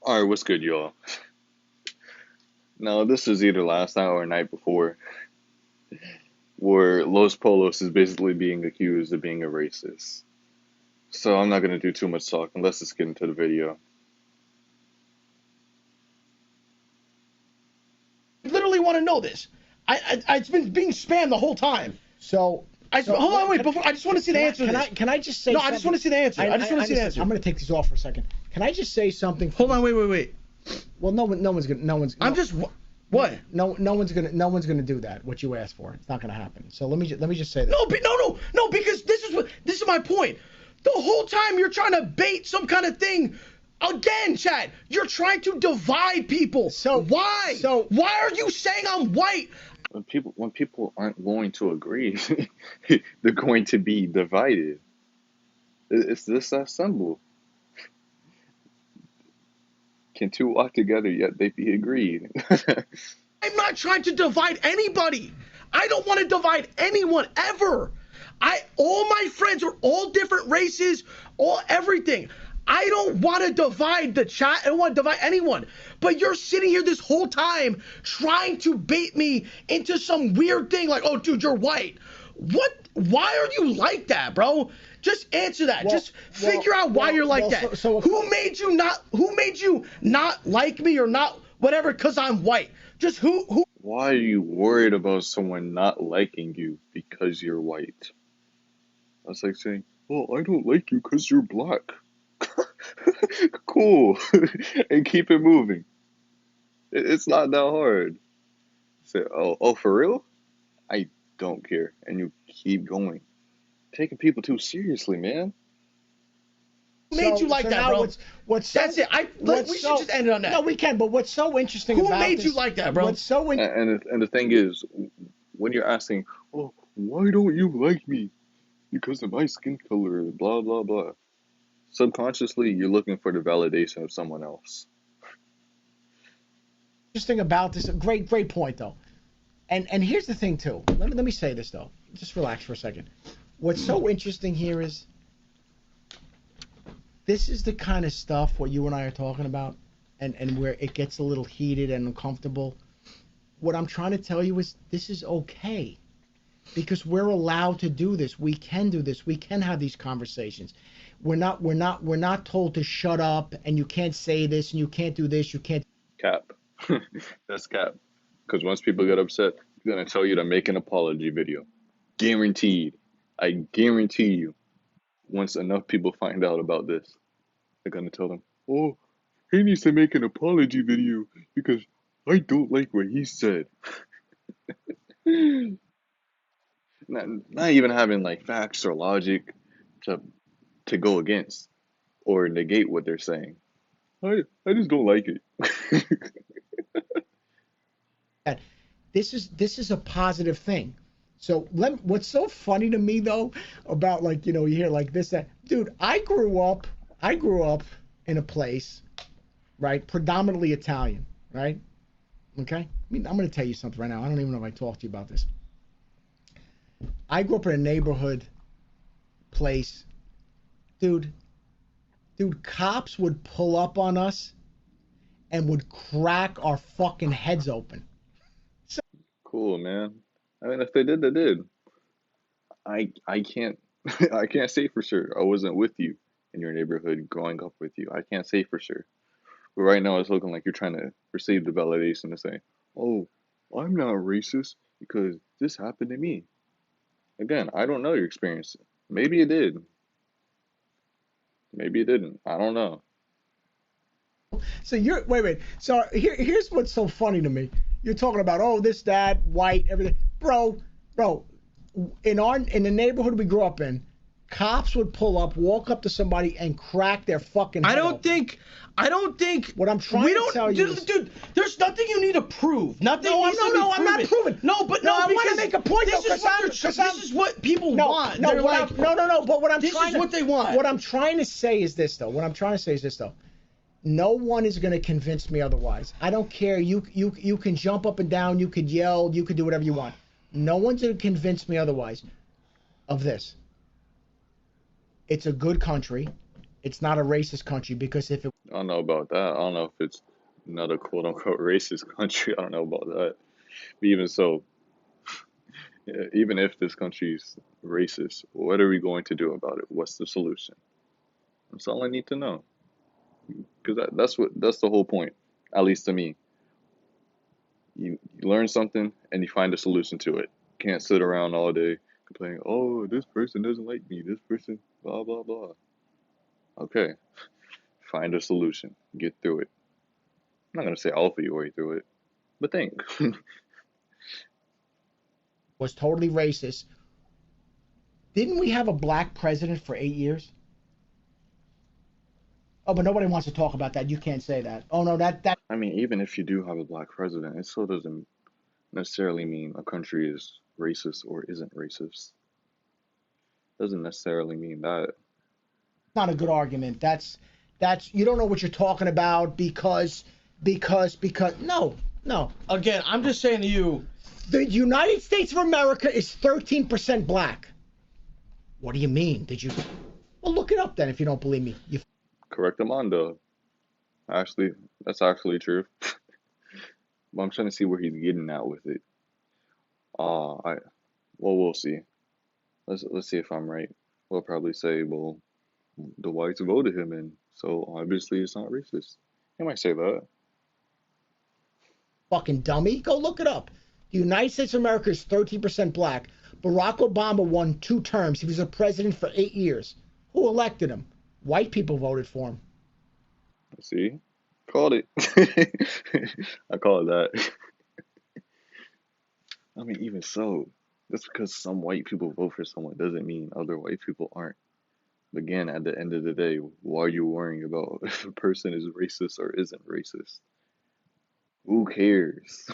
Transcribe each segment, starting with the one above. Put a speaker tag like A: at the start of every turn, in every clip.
A: Alright, what's good, y'all? Now, this is either last night or night before, where Los Polos is basically being accused of being a racist. So I'm not gonna do too much talking. Let's just get into the video.
B: I literally want to know this. It's been being spammed the whole time.
C: So
B: hold on, wait. Before I just want to see the answer.
C: Can I just say?
B: No, I just want to see the answer. I just want to see the answer.
C: I'm going to take these off for a second. Can I just say something?
B: Hold on, wait.
C: Well, no one's gonna.
B: I'm just what?
C: No one's gonna do that. What you asked for, it's not gonna happen. So let me just say that.
B: No, because this is my point. The whole time you're trying to bait some kind of thing. Again, Chad, you're trying to divide people.
C: So
B: why? Why are you saying I'm white?
A: When people aren't going to agree, they're going to be divided. It's this that simple. Can two walk together yet they be agreed?
B: I'm not trying to divide anybody. I don't want to divide anyone ever. All my friends are all different races, all everything. I don't want to divide the chat. I don't want to divide anyone. But you're sitting here this whole time trying to bait me into some weird thing like, oh, dude, you're white. What? Why are you like that, bro? Just answer that. Just figure out why you're like that. Who made you not like me or not whatever because I'm white? Just who?
A: Why are you worried about someone not liking you because you're white? That's like saying, well, I don't like you because you're black. Cool. And keep it moving. It's not that hard. Say, oh, for real? I don't care. And you keep going. Taking people too seriously, man.
B: Who made you like that, bro? That's it. We should just end it on that.
C: No, we can. But what's so interesting about this?
B: Who made you like that, bro?
A: And the thing is, when you're asking, oh, why don't you like me? Because of my skin color, blah, blah, blah. Subconsciously, you're looking for the validation of someone else.
C: Interesting about this, great point though, and here's the thing too. Let me say this though. Just relax for a second. What's so interesting here is this is the kind of stuff what you and I are talking about, and where it gets a little heated and uncomfortable. What I'm trying to tell you is this is okay, because we're allowed to do this. We can do this. We can have these conversations. We're not told to shut up and you can't say this and you can't do this. You can't.
A: Cap. That's cap. Because once people get upset, they're gonna tell you to make an apology video. Guaranteed. I guarantee you. Once enough people find out about this, they're gonna tell them, oh, he needs to make an apology video because I don't like what he said. Not even having like facts or logic to go against or negate what they're saying. I just don't like it.
C: This is a positive thing. So what's so funny to me though about, like, you hear like this, that, dude, I grew up in a place, right, predominantly Italian, right? Okay? I mean, I'm going to tell you something right now. I don't even know if I talked to you about this. I grew up in a neighborhood place. Dude, cops would pull up on us and would crack our fucking heads open.
A: Cool, man. I mean, if they did, they did. I can't I can't say for sure. I wasn't with you in your neighborhood growing up with you. I can't say for sure. But right now it's looking like you're trying to receive the validation to say, oh, I'm not racist because this happened to me. Again, I don't know your experience. Maybe it did. Maybe it didn't. I don't know.
C: So wait. So here's what's so funny to me. You're talking about, oh, this, that, white, everything. Bro, in the neighborhood we grew up in, cops would pull up, walk up to somebody and crack their fucking head open.
B: I don't think
C: what I'm trying to tell you is,
B: dude, there's nothing you need to prove. Nothing needs to be proven.
C: I'm not proving.
B: No, I
C: want to make a point though,
B: this is what people want.
C: No, but what I'm
B: this
C: trying
B: is what they want.
C: What I'm trying to say is this though. No one is going to convince me otherwise. I don't care. You can jump up and down. You could yell. You could do whatever you want. No one's going to convince me otherwise of this. It's a good country. It's not a racist country, because if it
A: I don't know about that. I don't know if it's another quote unquote racist country. I don't know about that. But even so, even if this country's racist, what are we going to do about it? What's the solution? That's all I need to know. Because that's the whole point, at least to me. You learn something and you find a solution to it. Can't sit around all day complaining, oh, this person doesn't like me, this person, blah, blah, blah. Okay, find a solution. Get through it. I'm not going to say all for your way through it, but think.
C: Was totally racist. Didn't we have a black president for 8 years? Oh, but nobody wants to talk about that. You can't say that. Oh no, that.
A: I mean, even if you do have a black president, it still doesn't necessarily mean a country is racist or isn't racist. Doesn't necessarily mean that.
C: Not a good argument. That's you don't know what you're talking about because no.
B: Again, I'm just saying to you,
C: The United States of America is 13% black. What do you mean? Did you? Well, look it up then if you don't believe me. You
A: Correct Amanda. Actually, that's actually true. But I'm trying to see where he's getting at with it. I well, we'll see. Let's see if I'm right. We'll probably say, well, the whites voted him in, so obviously it's not racist. He might say that.
C: fucking dummy. Go look it up. The United States of America is 13% black. Barack Obama won 2 terms. He was a president for 8 years. Who elected him? White people voted for him.
A: See, called it. I call it that. I mean, even so, just because some white people vote for someone doesn't mean other white people aren't. Again, at the end of the day, why are you worrying about if a person is racist or isn't racist? Who cares?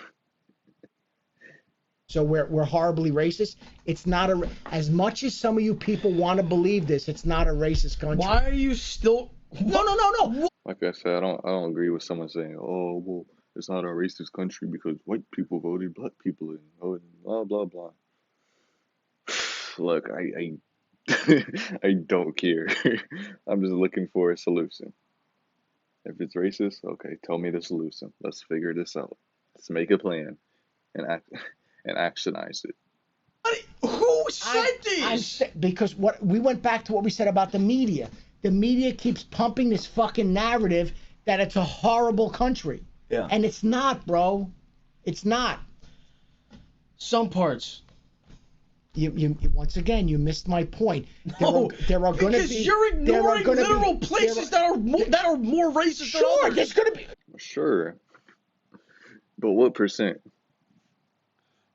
C: So we're horribly racist. It's not a as much as some of you people want to believe this. It's not a racist country.
B: why are you still?
C: No.
A: Like I said, I don't agree with someone saying, "Oh, well, it's not a racist country because white people voted black people in." Oh, blah blah blah. Look, I don't care. I'm just looking for a solution. If it's racist, okay, tell me the solution. Let's figure this out. Let's make a plan and act and actionize it.
B: Who said
C: I'm
B: this?
C: because what we went back to what we said about the media. The media keeps pumping this fucking narrative that it's a horrible country.
B: Yeah.
C: And it's not, bro. It's not.
B: Some parts.
C: You once again you missed my point.
B: No,
C: there are going to
B: because
C: be
B: you're ignoring literal
C: be,
B: places that are more racist than
C: sure.
B: others.
C: There's going to be
A: Sure, but what percent?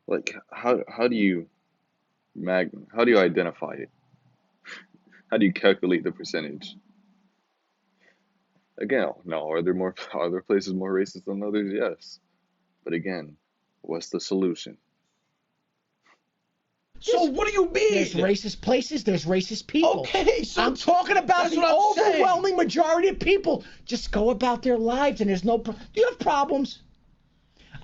A: Like, how do you how do you identify it? How do you calculate the percentage? Again, no, are there places more racist than others? Yes. But again, what's the solution?
B: So what do you
C: there's
B: mean?
C: racist places. There's racist people.
B: Okay, so
C: I'm talking about
B: that's
C: the
B: what I'm saying.
C: overwhelming majority of people just go about their lives and there's no. Do you have problems?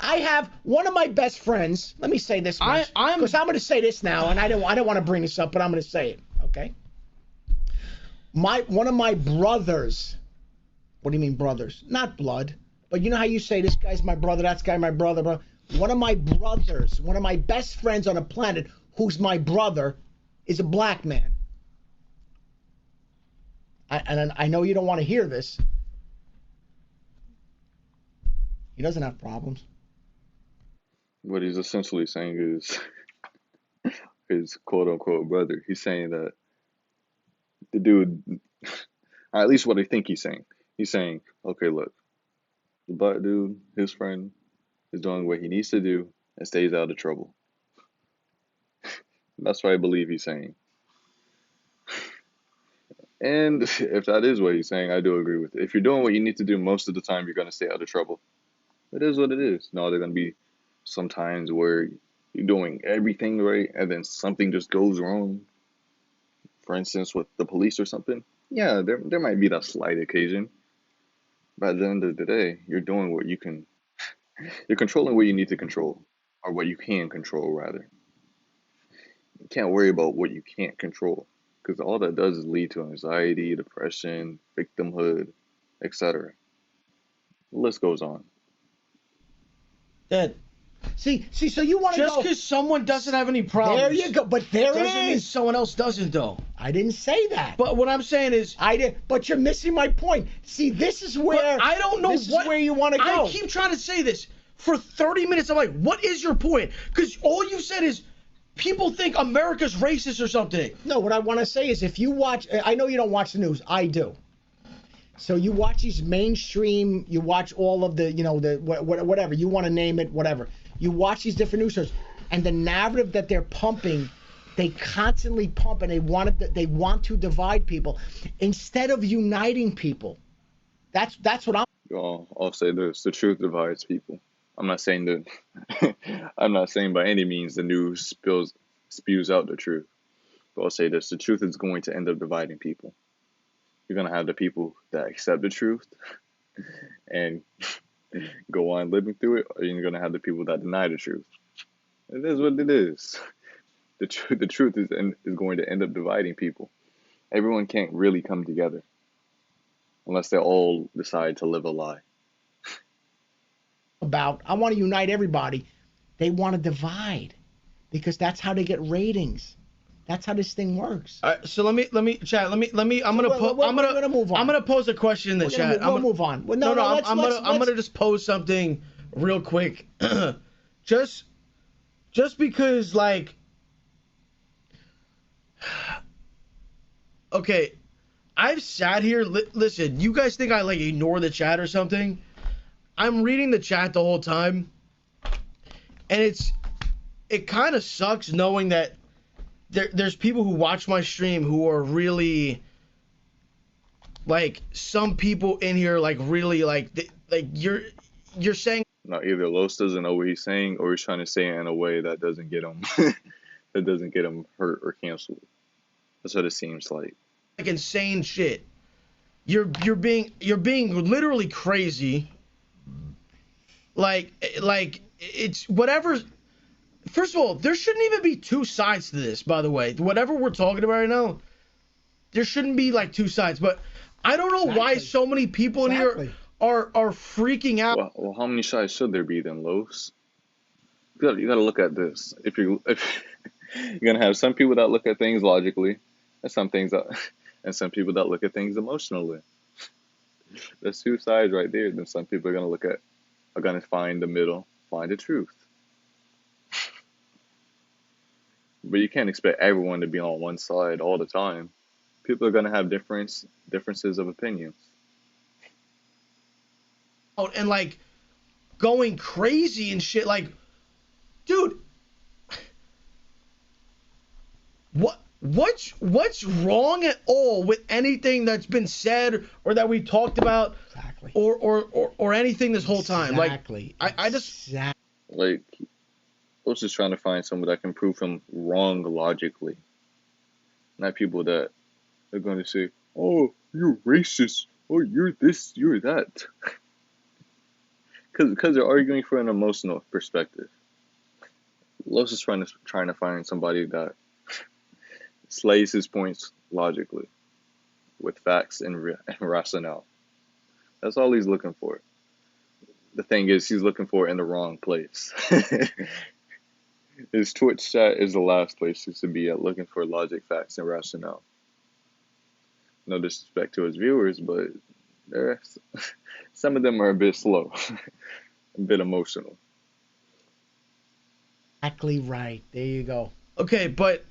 C: I have one of my best friends. Let me say this much, because I'm going to say this now, and I don't want to bring this up, but I'm going to say it. Okay. One of my brothers. What do you mean brothers? Not blood, but you know how you say this guy's my brother, that's guy my brother, bro. One of my brothers, one of my best friends on the planet, who's my brother, is a black man. And I know you don't want to hear this. He doesn't have problems.
A: What he's essentially saying is his quote unquote brother. He's saying that the dude, at least what I think he's saying. He's saying, okay, look, the black dude, his friend, is doing what he needs to do and stays out of trouble. That's what I believe he's saying. And if that is what he's saying, I do agree with it. If you're doing what you need to do most of the time, you're going to stay out of trouble. It is what it is. No, there are going to be some times where you're doing everything right and then something just goes wrong. For instance, with the police or something. Yeah, there might be that slight occasion. But at the end of the day, you're doing what you can. You're controlling what you need to control, or what you can control, rather. You can't worry about what you can't control, because all that does is lead to anxiety, depression, victimhood. etc. The list goes on.
B: That
C: See, so you want to
B: just
C: go.
B: because someone doesn't have any problems,
C: There you go. But there it
B: doesn't mean
C: is.
B: someone else doesn't, though.
C: I didn't say that.
B: But what I'm saying is,
C: I did. But you're missing my point. See, this is where
B: I don't know
C: this
B: what
C: is where you want to go.
B: I keep trying to say this for 30 minutes. I'm like, what is your point? Because all you said is people think America's racist or something.
C: No, what I want to say is if you watch, I know you don't watch the news. I do. So you watch these mainstream, you watch all of the, the whatever, you want to name it, whatever. You watch these different news shows, and the narrative that they're pumping, they constantly pump, and they want to divide people instead of uniting people. That's what
A: I'll say this: the truth divides people. I'm not saying that. I'm not saying by any means the news spews out the truth. But I'll say this: the truth is going to end up dividing people. You're gonna have the people that accept the truth and go on living through it, or you're gonna have the people that deny the truth. It is what it is. The truth is going to end up dividing people. Everyone can't really come together unless they all decide to live a lie.
C: about. I want to unite everybody. They want to divide because that's how they get ratings. That's how this thing works.
B: All right, so let me chat. I'm gonna
C: move on.
B: I'm gonna pose a question in the chat.
C: We'll move on. Well,
B: I'm gonna just pose something real quick. just because, like, okay, I've sat here. Listen, you guys think I like ignore the chat or something? I'm reading the chat the whole time, and it kind of sucks knowing that there's people who watch my stream who are really, like, some people in here, like, really, like you're saying.
A: No, either Los doesn't know what he's saying, or he's trying to say it in a way that doesn't get him hurt or canceled. That's what it seems like.
B: Like insane shit. You're being literally crazy. Like it's whatever. First of all, there shouldn't even be two sides to this, by the way. Whatever we're talking about right now, there shouldn't be like two sides. But I don't know why so many people in here are freaking out.
A: Well, how many sides should there be then, Los? You gotta look at this. If you're gonna have some people that look at things logically, and some people that look at things emotionally. There's two sides right there. Then some people are gonna find the middle, find the truth. But you can't expect everyone to be on one side all the time. People are gonna have differences of opinions.
B: And like going crazy and shit. Like, dude, what's wrong at all with anything that's been said or that we talked about?
C: Exactly.
B: Or anything this whole time?
C: Exactly.
B: Like, I just
A: like. I was just trying to find someone that can prove him wrong logically. Not people that are going to say, "Oh, you're racist. Oh, you're this, you're that." Because they're arguing from an emotional perspective. Los is trying to find somebody that slays his points logically, with facts and rationale. That's all he's looking for. The thing is, he's looking for it in the wrong place. His Twitch chat is the last place he should be at, looking for logic, facts, and rationale. No disrespect to his viewers, but some of them are a bit slow, a bit emotional.
C: Exactly right. There you go.
B: okay, but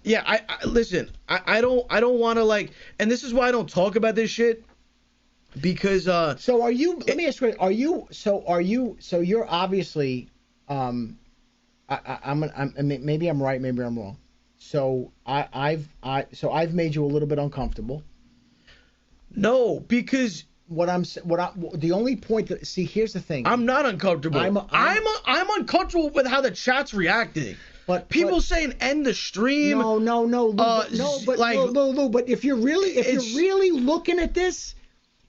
B: yeah, I listen. I don't want to, like, and this is why I don't talk about this shit because
C: So are you? Let me ask you. Are you? So you're obviously. Maybe I'm right. Maybe I'm wrong. So I've made you a little bit uncomfortable.
B: no, because
C: The only point that, see, here's the thing.
B: I'm not uncomfortable. I'm uncomfortable with how the chat's reacting.
C: But
B: people saying end the stream.
C: No, Lou, but if you're really looking at this,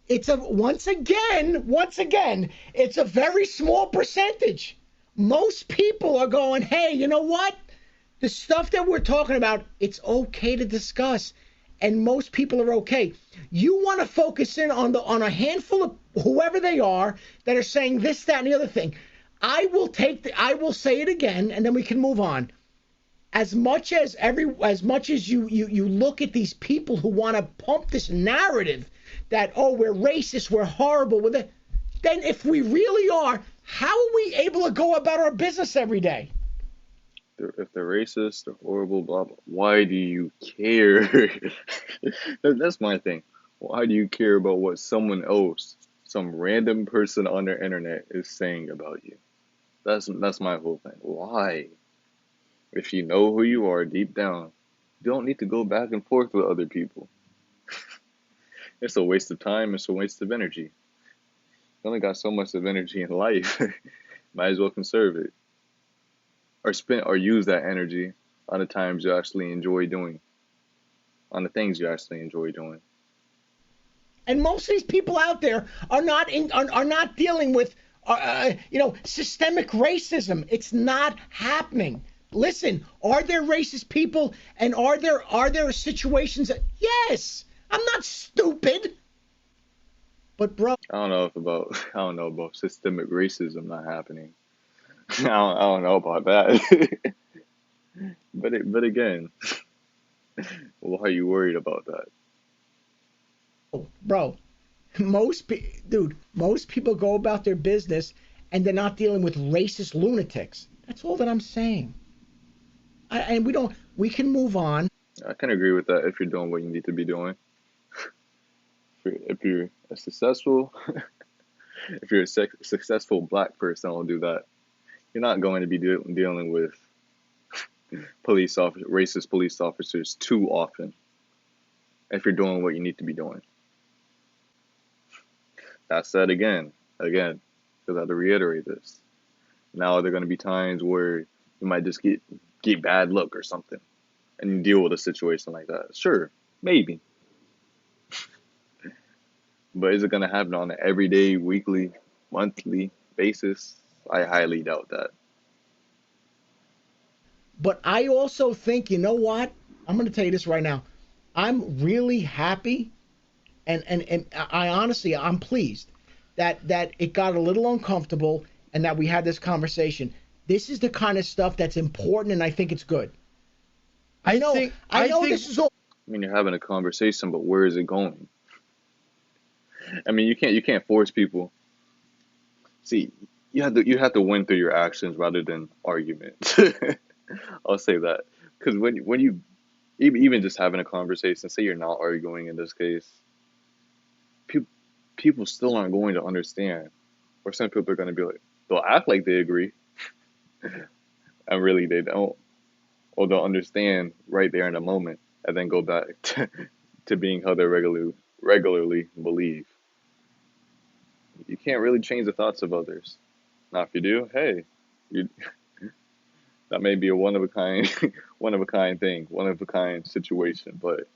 C: it's once again, it's a very small percentage. Most people are going, hey, you know what? The stuff that we're talking about, it's okay to discuss. and most people are okay. You want to focus in on a handful of whoever they are that are saying this, that, and the other thing. I will say it again, and then we can move on. As much as you look at these people who want to pump this narrative that, oh, we're racist, we're horrible with it, then if we really are, how are we able to go about our business every day?
A: If they're racist, they're horrible, blah blah. Why do you care? That's my thing. Why do you care about what someone else, some random person on the internet, is saying about you? That's my whole thing. Why? If you know who you are deep down, you don't need to go back and forth with other people. It's a waste of time. It's a waste of energy. You only got so much of energy in life. Might as well conserve it, or spend or use that energy on the times you actually enjoy doing, on the things you actually enjoy doing.
C: And most of these people out there are not dealing with systemic racism. It's not happening. Listen, are there racist people, and are there situations that, yes, I'm not stupid. But bro,
A: I don't know about systemic racism not happening. I don't know about that. But again, why are you worried about that?
C: bro, most people go about their business and they're not dealing with racist lunatics. That's all that I'm saying. And we can move on.
A: I can agree with that if you're doing what you need to be doing. If you're a successful, if you're a successful black person, I'll do that. You're not going to be dealing with racist police officers too often. If you're doing what you need to be doing. That said, again, because I have to reiterate this. Now there are going to be times where you might just get bad luck or something, and you deal with a situation like that. Sure, maybe, but is it going to happen on an everyday, weekly, monthly basis? I highly doubt that.
C: But I also think, you know what? I'm going to tell you this right now. I'm really happy, and I honestly, I'm pleased that it got a little uncomfortable and that we had this conversation. This is the kind of stuff that's important, and I think it's good. I know this is all.
A: I mean, you're having a conversation, but where is it going? I mean, you can't force people. See, you have to win through your actions rather than arguments. I'll say that because when you even just having a conversation, say you're not arguing in this case, people still aren't going to understand, or some people are going to be like, they'll act like they agree, and really they don't, or they'll understand right there in the moment, and then go back to being how they regularly believe. You can't really change the thoughts of others. Now, if you do, hey, you, that may be a one of a kind, one of a kind thing, one of a kind situation, but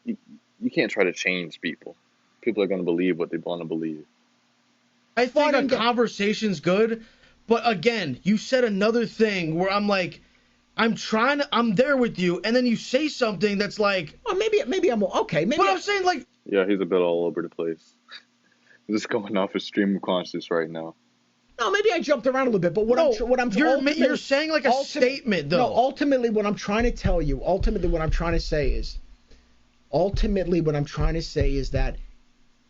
A: you, you can't try to change people. People are going to believe what they want to believe.
B: I think a conversation's good, but again, you said another thing where I'm like, I'm there with you, and then you say something that's like,
C: Or maybe I'm okay.
B: But I'm saying like,
A: Yeah, he's a bit all over the place. Just going off a stream of conscious right now.
C: No, maybe I jumped around a little bit, but
B: you're saying like a statement though.
C: No, ultimately what I'm trying to tell you, ultimately what I'm trying to say is that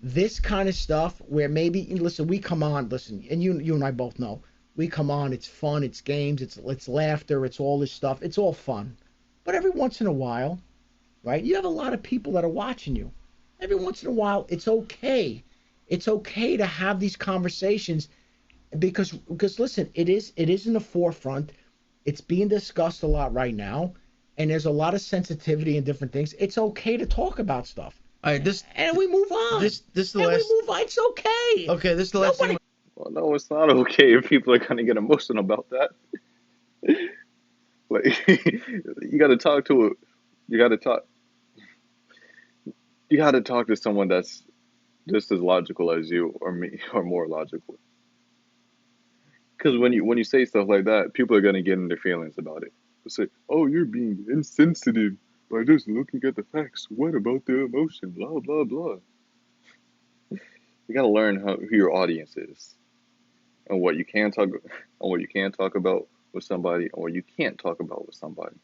C: this kind of stuff where maybe, listen, we come on, listen, and you and I both know, we come on, it's fun, it's games, it's laughter, it's all this stuff, it's all fun. But every once in a while, right, you have a lot of people that are watching you. Every once in a while, it's okay. It's okay to have these conversations because listen, it is in the forefront. It's being discussed a lot right now, and there's a lot of sensitivity and different things. It's okay to talk about stuff.
B: All right,
C: and we move on.
B: This the
C: and
B: last.
C: we move on. It's okay.
B: Okay, this is the last thing.
A: Well, no, it's not okay if people are gonna get emotional about that. Like, you gotta talk to it. You gotta talk. You gotta talk to someone that's just as logical as you or me, or more logical. Because when you say stuff like that, people are gonna get in their feelings about it. say, "Oh, you're being insensitive by just looking at the facts. What about the emotion? Blah blah blah." You gotta learn who your audience is and what you can talk and what you can talk about with somebody and what you can't talk about with somebody.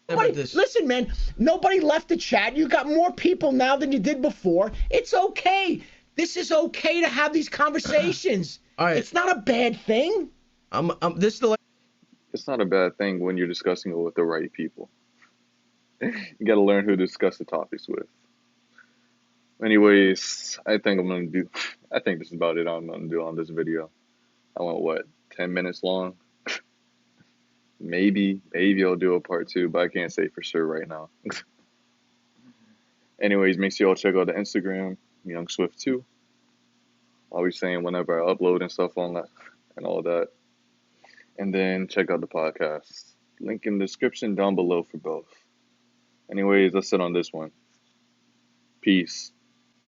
C: Nobody, listen, man, nobody left the chat. You got more people now than you did before. It's okay. This is okay to have these conversations.
B: All right.
C: It's not a bad thing.
A: It's not a bad thing when you're discussing it with the right people. You gotta learn who to discuss the topics with. Anyways, I think this is about it I'm gonna do on this video. I went, what, 10 minutes long? Maybe I'll do a part two, but I can't say for sure right now. Anyways, make sure y'all check out the Instagram, Young Swift 2. I'll be saying whenever I upload and stuff on that and all that. And then check out the podcast. Link in the description down below for both. Anyways, that's it on this one. Peace.